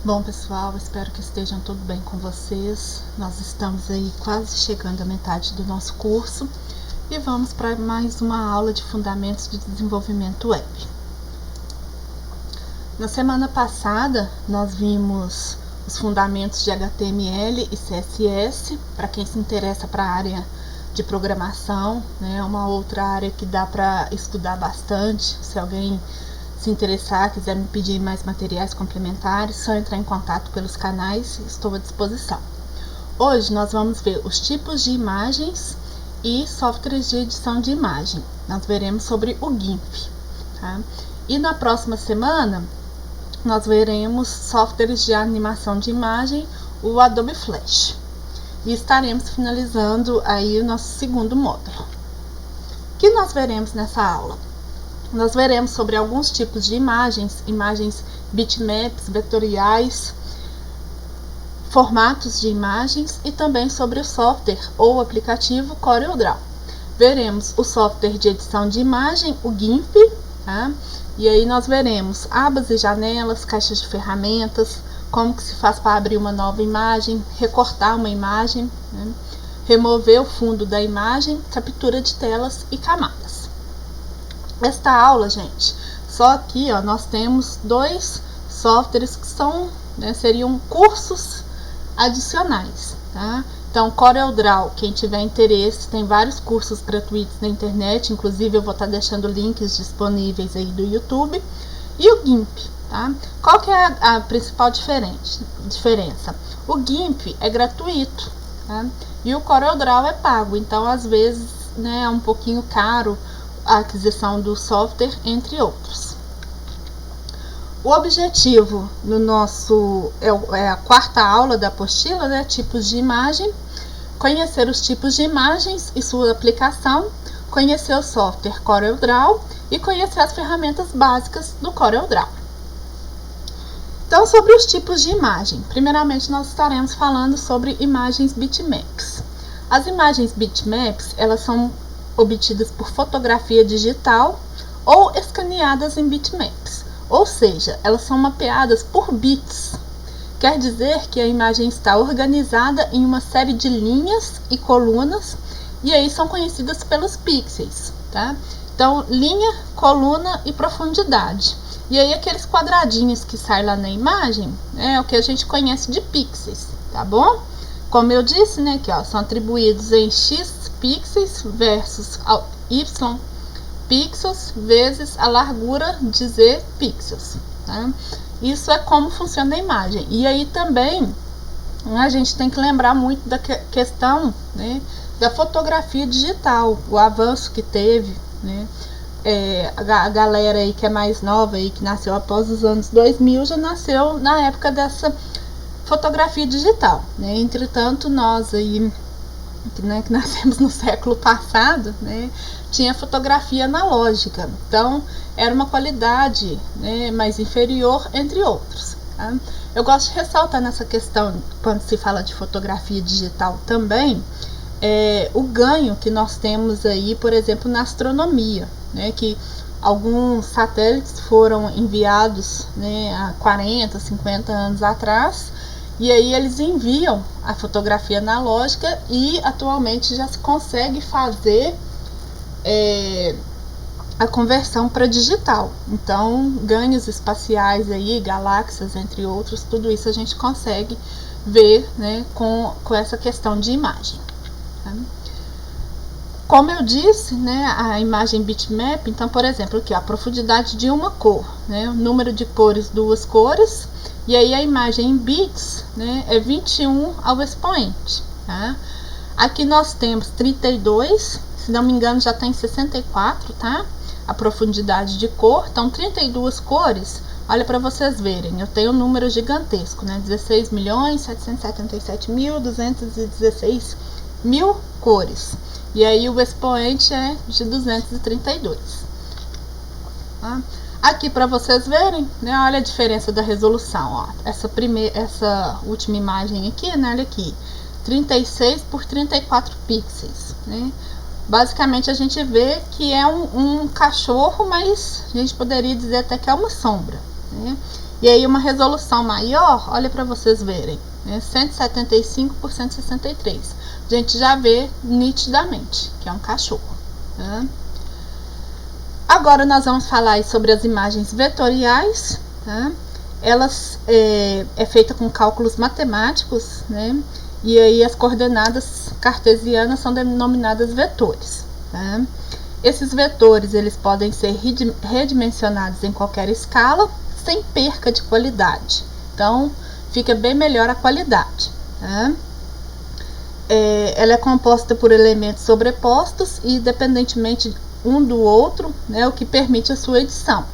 Bom, pessoal, espero que estejam tudo bem com vocês. Nós estamos aí quase chegando à metade do nosso curso e vamos para mais uma aula de Fundamentos de Desenvolvimento Web. Na semana passada, nós vimos os fundamentos de HTML e CSS, para quem se interessa para a área de programação, né? Uma outra área que dá para estudar bastante. Se alguém se interessar, quiser me pedir mais materiais complementares, só entrar em contato pelos canais, estou à disposição. Hoje nós vamos ver os tipos de imagens e softwares de edição de imagem. Nós veremos sobre o GIMP, tá? E na próxima semana nós veremos softwares de animação de imagem, o Adobe Flash. E estaremos finalizando aí o nosso segundo módulo. O que nós veremos nessa aula? Nós veremos sobre alguns tipos de imagens bitmaps, vetoriais, formatos de imagens e também sobre o software ou aplicativo CorelDRAW. Veremos o software de edição de imagem, o GIMP, tá? E aí nós veremos abas e janelas, caixas de ferramentas, como que se faz para abrir uma nova imagem, recortar uma imagem, né? Remover o fundo da imagem, captura de telas e camadas. Esta aula, gente, só aqui ó, nós temos dois softwares que são, né, seriam cursos adicionais, tá? Então, CorelDRAW, quem tiver interesse, tem vários cursos gratuitos na internet, inclusive eu vou estar deixando links disponíveis aí do YouTube. E o GIMP, tá? Qual que é a principal diferença? O GIMP é gratuito, tá? E o CorelDRAW é pago, então às vezes, né, é um pouquinho caro a aquisição do software, entre outros. O objetivo no nosso é a quarta aula da apostila, né, tipos de imagem, conhecer os tipos de imagens e sua aplicação, conhecer o software CorelDRAW e conhecer as ferramentas básicas do CorelDRAW. Então, sobre os tipos de imagem, primeiramente nós estaremos falando sobre imagens bitmaps. As imagens bitmaps, elas são obtidas por fotografia digital ou escaneadas em bitmaps, ou seja, elas são mapeadas por bits. Quer dizer que a imagem está organizada em uma série de linhas e colunas, e aí são conhecidas pelos pixels, tá? Então, linha, coluna e profundidade. E aí aqueles quadradinhos que saem lá na imagem é o que a gente conhece de pixels, tá bom? Como eu disse, né, que ó, são atribuídos em x pixels versus y pixels vezes a largura de z pixels, tá? Isso é como funciona a imagem. E aí também a gente tem que lembrar muito da questão, né, da fotografia digital, o avanço que teve, né? A galera aí que é mais nova aí, que nasceu após os anos 2000, já nasceu na época dessa fotografia digital, né? Entretanto, nós aí, né, que nascemos no século passado, né, tinha fotografia analógica, então era uma qualidade, né, mais inferior, entre outros, tá? Eu gosto de ressaltar nessa questão, quando se fala de fotografia digital também, o ganho que nós temos aí, por exemplo, na astronomia, né, que alguns satélites foram enviados, né, há 40, 50 anos atrás, e aí eles enviam a fotografia analógica e atualmente já se consegue fazer a conversão para digital. Então, ganhos espaciais aí, galáxias, entre outros, tudo isso a gente consegue ver, né, com essa questão de imagem, tá? Como eu disse, né, a imagem bitmap, então, por exemplo, aqui, a profundidade de uma cor, né, o número de cores, 2 cores, e aí a imagem em bits, né, é 21 ao expoente, tá? Aqui nós temos 32, se não me engano já tem 64, tá? A profundidade de cor, então 32 cores, olha para vocês verem, eu tenho um número gigantesco, né? 16.777.216.000 cores. E aí o expoente é de 232. Tá? Aqui para vocês verem, né? Olha a diferença da resolução, ó. Essa última imagem aqui, né? Olha aqui, 36 por 34 pixels, né? Basicamente a gente vê que é um cachorro, mas a gente poderia dizer até que é uma sombra, né? E aí uma resolução maior, olha para vocês verem, né? 175 por 163. A gente já vê nitidamente que é um cachorro, né? Agora nós vamos falar sobre as imagens vetoriais, tá? Elas é feita com cálculos matemáticos, né? E aí as coordenadas cartesianas são denominadas vetores, tá? Esses vetores eles podem ser redimensionados em qualquer escala, sem perca de qualidade. Então fica bem melhor a qualidade, tá? Ela é composta por elementos sobrepostos e independentemente um do outro, né, o que permite a sua edição,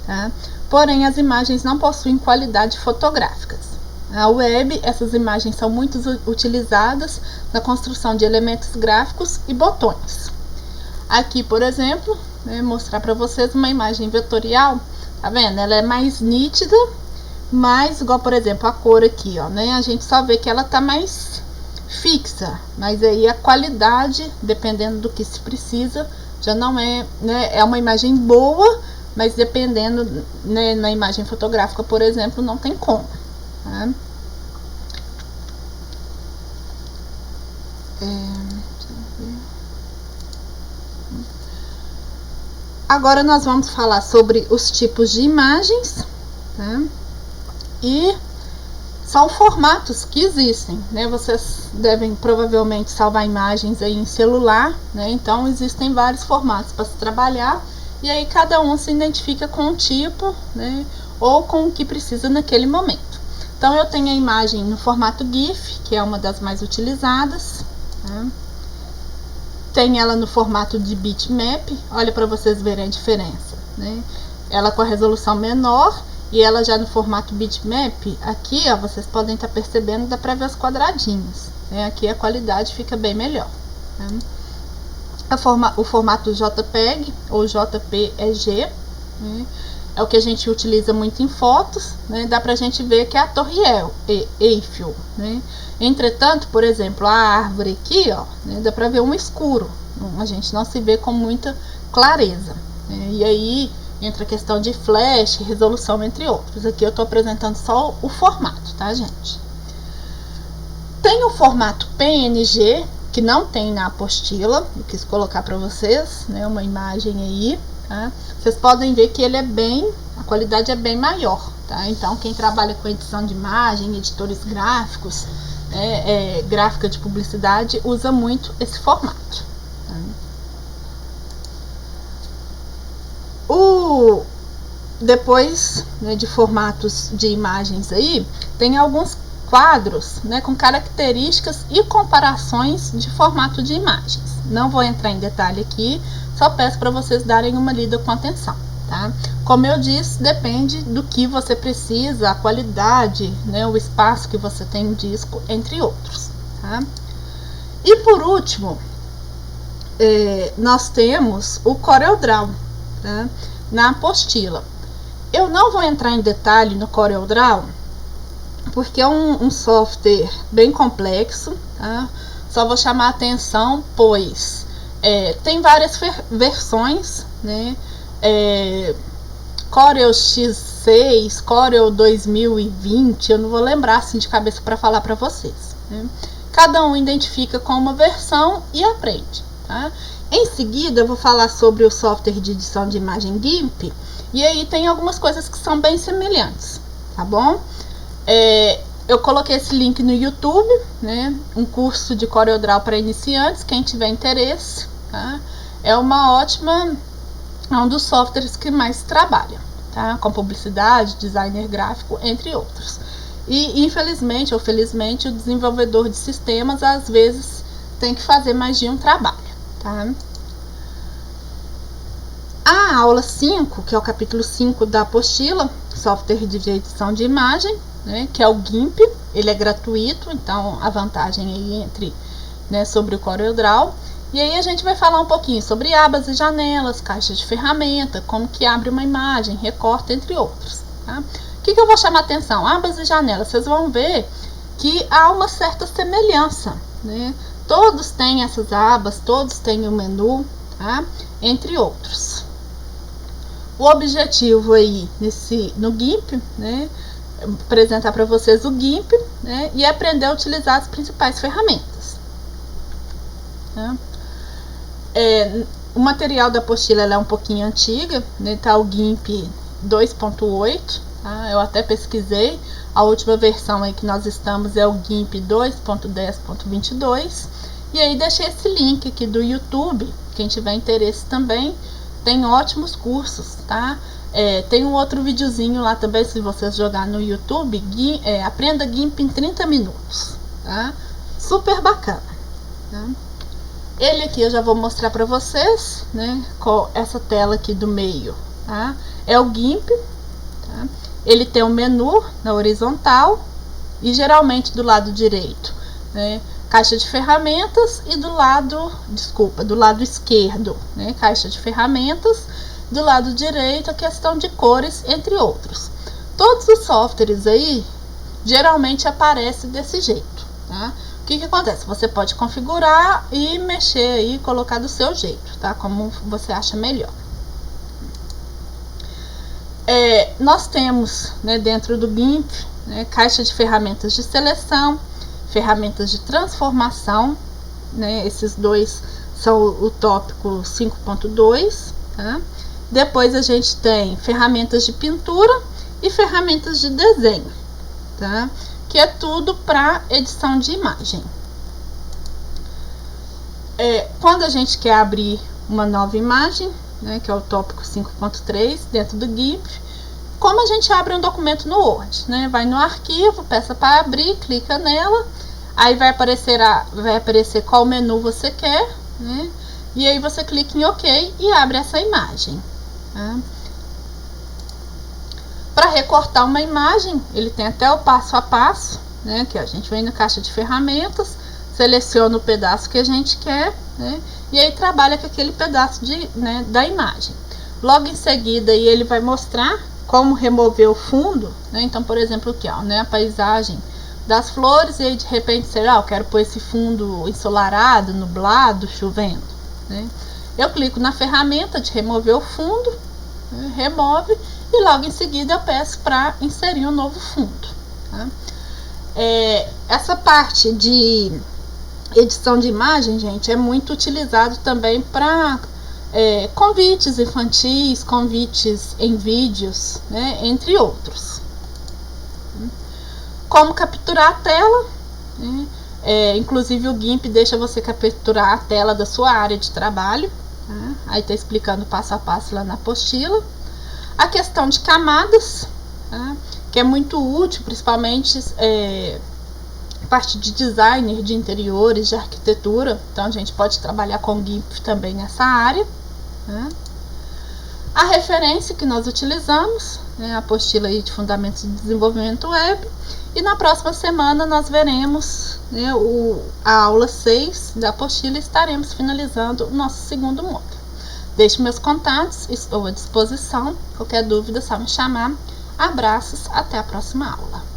tá? Porém, as imagens não possuem qualidade fotográficas. Na web, essas imagens são muito utilizadas na construção de elementos gráficos e botões. Aqui, por exemplo, né, mostrar para vocês uma imagem vetorial, tá vendo? Ela é mais nítida, mas igual, por exemplo, a cor aqui, ó, né? A gente só vê que ela tá mais fixa, mas aí a qualidade, dependendo do que se precisa, já não é, né? É uma imagem boa, mas dependendo, né, na imagem fotográfica, por exemplo, não tem como, tá? Agora nós vamos falar sobre os tipos de imagens, tá? E são formatos que existem, né? Vocês devem provavelmente salvar imagens aí em celular, né? Então existem vários formatos para se trabalhar e aí cada um se identifica com um tipo, né? Ou com o que precisa naquele momento. Então eu tenho a imagem no formato GIF, que é uma das mais utilizadas, tá? Tem ela no formato de bitmap, olha para vocês verem a diferença, né? Ela com a resolução menor e ela já no formato bitmap, aqui ó, vocês podem estar percebendo, dá para ver os quadradinhos, né? Aqui a qualidade fica bem melhor, né? O formato JPEG ou JPEG, né? É o que a gente utiliza muito em fotos, né? Dá pra gente ver que é a Torre Eiffel, né? Entretanto, por exemplo, a árvore aqui, ó, né? Dá pra ver um escuro, a gente não se vê com muita clareza, né? E aí entra a questão de flash, resolução, entre outros. Aqui eu tô apresentando só o formato, tá, gente? Tem o formato PNG, que não tem na apostila, eu quis colocar pra vocês, né? Uma imagem aí, tá? Vocês podem ver que ele é a qualidade é bem maior, tá? Então quem trabalha com edição de imagem, editores gráficos, gráfica de publicidade, usa muito esse formato, tá? Depois, né, de formatos de imagens aí, tem alguns quadros, né, com características e comparações de formato de imagens. Não vou entrar em detalhe aqui, só peço para vocês darem uma lida com atenção, tá? Como eu disse, depende do que você precisa, a qualidade, né, o espaço que você tem no disco, entre outros, tá? E por último, nós temos o CorelDRAW, tá? Na apostila. Eu não vou entrar em detalhe no CorelDRAW, porque é um software bem complexo, tá? Só vou chamar a atenção, pois tem várias versões, né? Corel X6, Corel 2020, eu não vou lembrar assim de cabeça para falar para vocês, né? Cada um identifica com uma versão e aprende, tá? Em seguida eu vou falar sobre o software de edição de imagem GIMP, e aí tem algumas coisas que são bem semelhantes, tá bom? Eu coloquei esse link no YouTube, né? Um curso de CorelDRAW para iniciantes, quem tiver interesse, tá? É um dos softwares que mais trabalha, tá? Com publicidade, designer gráfico, entre outros. E infelizmente ou felizmente o desenvolvedor de sistemas às vezes tem que fazer mais de um trabalho, tá? A aula 5, que é o capítulo 5 da apostila, software de edição de imagem, né, que é o GIMP, ele é gratuito, então a vantagem aí né, sobre o CorelDRAW. E aí a gente vai falar um pouquinho sobre abas e janelas, caixas de ferramenta, como que abre uma imagem, recorta, entre outros, tá? O que eu vou chamar atenção? Abas e janelas, vocês vão ver que há uma certa semelhança, né? Todos têm essas abas, todos têm o menu, tá? Entre outros. O objetivo aí no GIMP, né, apresentar para vocês o GIMP, né, e aprender a utilizar as principais ferramentas. Né? O material da apostila é um pouquinho antiga, né, tá o GIMP 2.8, tá? Eu até pesquisei, a última versão aí que nós estamos é o GIMP 2.10.22, e aí deixei esse link aqui do YouTube, quem tiver interesse também, tem ótimos cursos, tá? Tem um outro videozinho lá também, se vocês jogar no YouTube, aprenda GIMP em 30 minutos, tá? Super bacana, tá? Ele aqui eu já vou mostrar para vocês, né, com essa tela aqui do meio, tá? É o GIMP, tá? Ele tem um menu na horizontal e geralmente do lado direito, né, caixa de ferramentas, e do lado esquerdo, né, caixa de ferramentas, do lado direito a questão de cores, entre outros. Todos os softwares aí geralmente aparecem desse jeito, tá? O que acontece? Você pode configurar e mexer aí, colocar do seu jeito, tá? Como você acha melhor. Nós temos, né, dentro do GIMP, né, caixa de ferramentas de seleção, ferramentas de transformação, né? Esses dois são o tópico 5.2, tá? Depois a gente tem ferramentas de pintura e ferramentas de desenho, tá? Que é tudo para edição de imagem. Quando a gente quer abrir uma nova imagem, né, que é o tópico 5.3 dentro do GIMP, como a gente abre um documento no Word, né? Vai no arquivo, peça para abrir, clica nela, aí vai aparecer qual menu você quer, né? E aí você clica em OK e abre essa imagem, tá? Para recortar uma imagem, ele tem até o passo a passo, né? Que a gente vem na caixa de ferramentas, seleciona o pedaço que a gente quer, né? E aí trabalha com aquele pedaço da imagem. Logo em seguida, aí ele vai mostrar como remover o fundo, né? Então, por exemplo, aqui, ó, né? A paisagem das flores, e aí de repente, sei lá, eu quero pôr esse fundo ensolarado, nublado, chovendo, né? Eu clico na ferramenta de remover o fundo, né? Remove, e logo em seguida eu peço para inserir um novo fundo, tá? Essa parte de edição de imagem, gente, é muito utilizado também para convites infantis, convites em vídeos, né, entre outros. Como capturar a tela, né? Inclusive o GIMP deixa você capturar a tela da sua área de trabalho, tá? Aí tá explicando passo a passo lá na apostila. A questão de camadas, tá? Que é muito útil, principalmente parte de designer de interiores, de arquitetura. Então a gente pode trabalhar com GIMP também nessa área, tá? A referência que nós utilizamos, né, a apostila aí de Fundamentos de Desenvolvimento Web. E na próxima semana nós veremos, né, a aula 6 da apostila, e estaremos finalizando o nosso segundo módulo. Deixe meus contatos, estou à disposição. Qualquer dúvida é só me chamar. Abraços, até a próxima aula.